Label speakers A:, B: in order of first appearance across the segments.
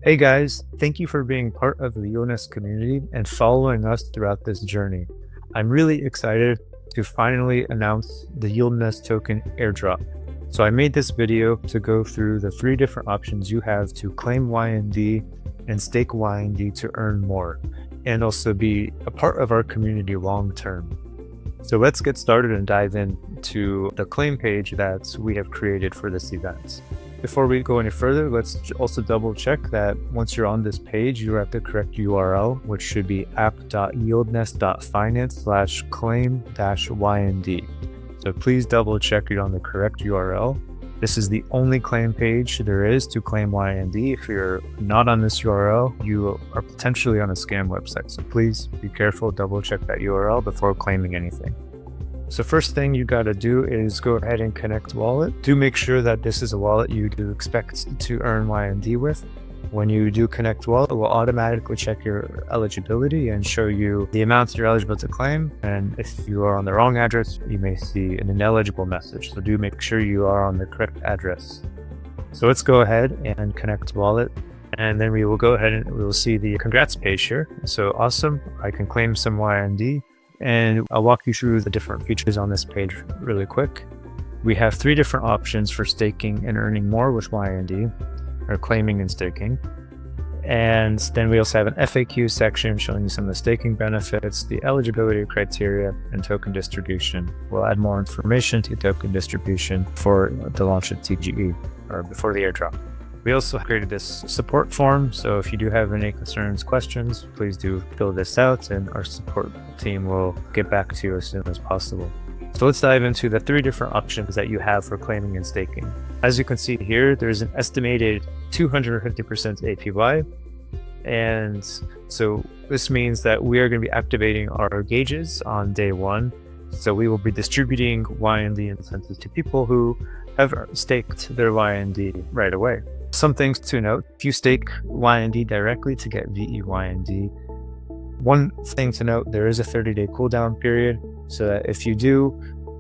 A: Hey guys, thank you for being part of the YieldNest community and following us throughout this journey. I'm really excited to finally announce the YieldNest token airdrop. So I made this video to go through the 3 different options you have to claim YND and stake YND to earn more, and also be a part of our community long term. So let's get started and dive into the claim page that we have created for this event. Before we go any further, let's also double check that once you're on this page, you're at the correct URL, which should be app.yieldnest.finance/claim-YND. So please double check you're on the correct URL. This is the only claim page there is to claim YND. If you're not on this URL, you are potentially on a scam website. So please be careful, double check that URL before claiming anything. So first thing you got to do is go ahead and connect wallet. Do make sure that this is a wallet you do expect to earn YND with. When you do connect wallet, it will automatically check your eligibility and show you the amounts you're eligible to claim. And if you are on the wrong address, you may see an ineligible message. So do make sure you are on the correct address. So let's go ahead and connect wallet. And then we will go ahead and we will see the congrats page here. So awesome, I can claim some YND. And I'll walk you through the different features on this page really quick. We have 3 different options for staking and earning more with YND, or claiming and staking. And then we also have an FAQ section showing you some of the staking benefits, the eligibility criteria, and token distribution. We'll add more information to token distribution for the launch of TGE, or before the airdrop. We also created this support form, so if you do have any concerns, questions, please do fill this out and our support team will get back to you as soon as possible. So let's dive into the 3 different options that you have for claiming and staking. As you can see here, there's an estimated 250% APY. And so this means that we are going to be activating our gauges on day 1. So we will be distributing YND incentives to people who have staked their YND right away. Some things to note: if you stake YND directly to get veYND, one thing to note, there is a 30-day cooldown period, so that if you do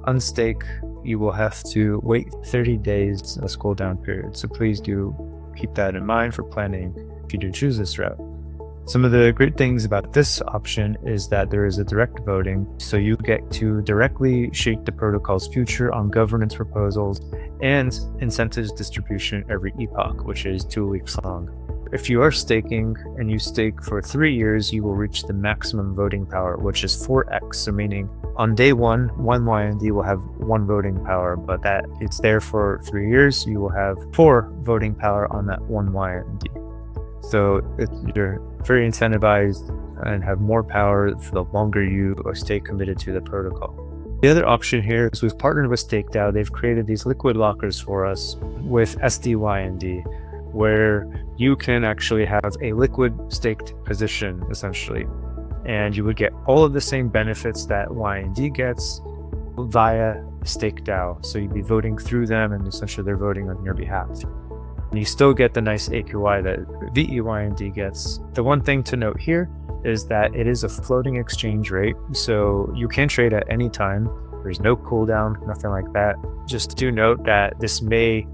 A: unstake, you will have to wait 30 days as cooldown period. So please do keep that in mind for planning if you do choose this route. Some of the great things about this option is that there is a direct voting, so you get to directly shape the protocol's future on governance proposals and incentives distribution every epoch, which is 2 weeks long. If you are staking and you stake for 3 years, you will reach the maximum voting power, which is 4x. So meaning on day 1 YND will have 1 voting power, but that it's there for 3 years, you will have 4 voting power on that 1 YND. So you're very incentivized and have more power for the longer you stay committed to the protocol. The other option here is we've partnered with StakeDAO. They've created these liquid lockers for us with SDYND, where you can actually have a liquid staked position essentially, and you would get all of the same benefits that YND gets via StakeDAO. So you'd be voting through them, and essentially they're voting on your behalf. And you still get the nice APY that veYND gets. The one thing to note here is that it is a floating exchange rate, so you can trade at any time. There's no cooldown, nothing like that. Just do note that this may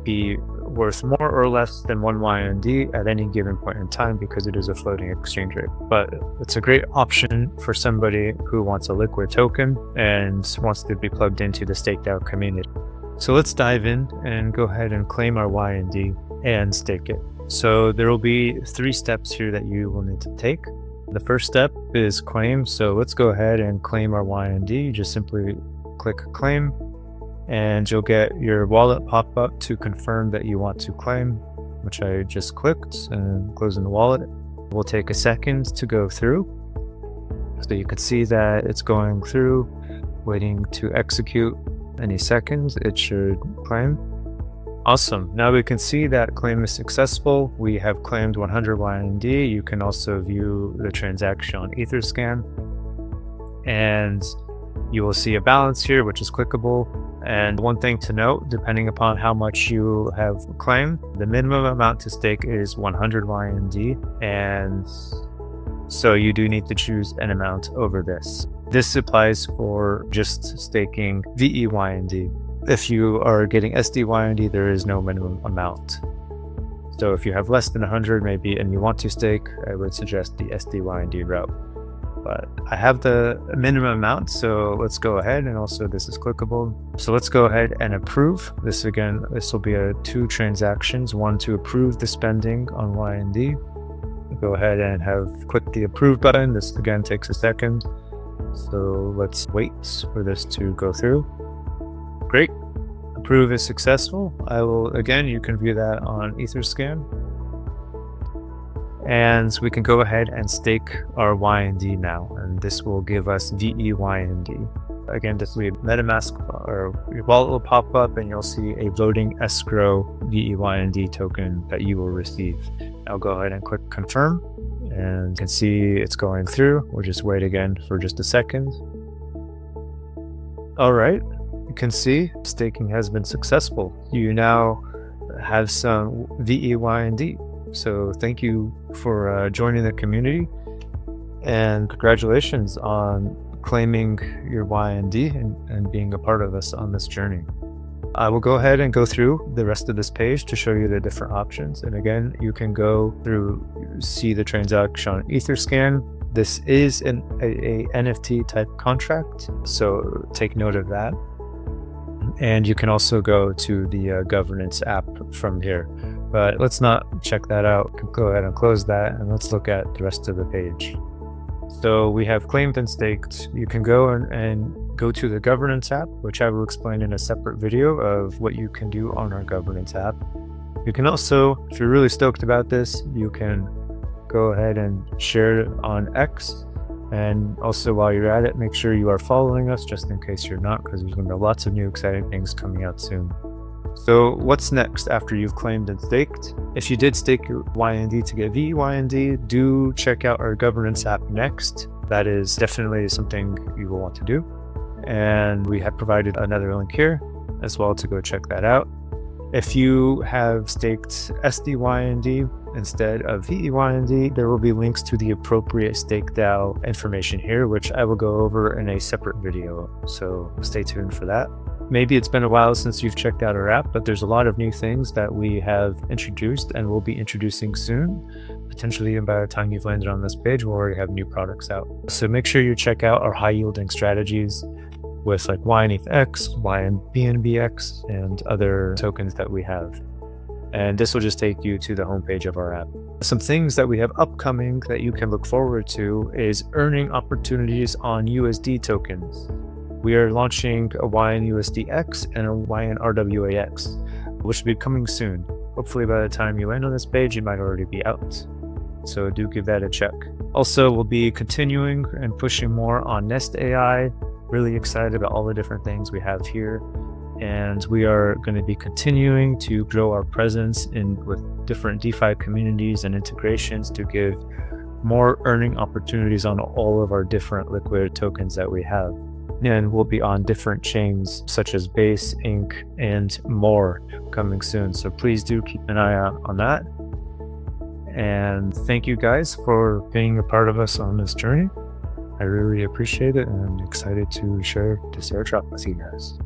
A: be worth more or less than 1 YND at any given point in time because it is a floating exchange rate. But it's a great option for somebody who wants a liquid token and wants to be plugged into the StakeDAO community. So let's dive in and go ahead and claim our YND and stake it. So there will be 3 steps here that you will need to take. The first step is claim. So let's go ahead and claim our YND. You just simply click claim and you'll get your wallet pop up to confirm that you want to claim, which I just clicked, and closing the wallet. It will take a second to go through. So you can see that it's going through, waiting to execute. Any seconds, it should claim. Awesome. Now we can see that claim is successful. We have claimed 100 YND. You can also view the transaction on Etherscan. And you will see a balance here, which is clickable. And one thing to note, depending upon how much you have claimed, the minimum amount to stake is 100 YND. And so you do need to choose an amount over this. This applies for just staking veYND. If you are getting SDYND, there is no minimum amount. So if you have less than 100 maybe and you want to stake, I would suggest the YND route. But I have the minimum amount, so let's go ahead. And also this is clickable. So let's go ahead and approve this. Again, this will be 2 transactions, one to approve the spending on YND. Go ahead and click the approve button. This again takes a second. So let's wait for this to go through. Great. Approve is successful. You can view that on Etherscan. And we can go ahead and stake our YND now. And this will give us veYND. Again, just leave MetaMask or your wallet will pop up and you'll see a voting escrow veYND token that you will receive. I'll go ahead and click confirm and you can see it's going through. We'll just wait again for just a second. All right, you can see staking has been successful. You now have some veYND. So thank you for joining the community and congratulations on claiming your YND and being a part of us on this journey. I will go ahead and go through the rest of this page to show you the different options. And again, you can go through, see the transaction on Etherscan. This is a NFT type contract, so take note of that. And you can also go to the governance app from here. But let's not check that out. Go ahead and close that and let's look at the rest of the page. So we have claimed and staked. You can go and go to the governance app, which I will explain in a separate video of what you can do on our governance app. You can also, if you're really stoked about this, you can go ahead and share it on X. And also while you're at it, make sure you are following us just in case you're not, because there's going to be lots of new exciting things coming out soon. So what's next after you've claimed and staked? If you did stake your YND to get veYND, do check out our governance app next. That is definitely something you will want to do. And we have provided another link here as well to go check that out. If you have staked YND instead of veYND, there will be links to the appropriate stake DAO information here, which I will go over in a separate video. So stay tuned for that. Maybe it's been a while since you've checked out our app, but there's a lot of new things that we have introduced and will be introducing soon. Potentially by the time you've landed on this page, we'll already have new products out. So make sure you check out our high yielding strategies with like YNETH-X, YNBNBX, and other tokens that we have. And this will just take you to the homepage of our app. Some things that we have upcoming that you can look forward to is earning opportunities on USD tokens. We are launching a YNUSDX and a YNRWAX, which will be coming soon. Hopefully by the time you land on this page, it might already be out. So do give that a check. Also, we'll be continuing and pushing more on Nest AI. Really excited about all the different things we have here. And we are going to be continuing to grow our presence with different DeFi communities and integrations to give more earning opportunities on all of our different liquid tokens that we have. And we'll be on different chains such as Base, Inc, and more coming soon. So please do keep an eye out on that. And thank you guys for being a part of us on this journey. I really appreciate it and I'm excited to share this airdrop with you guys.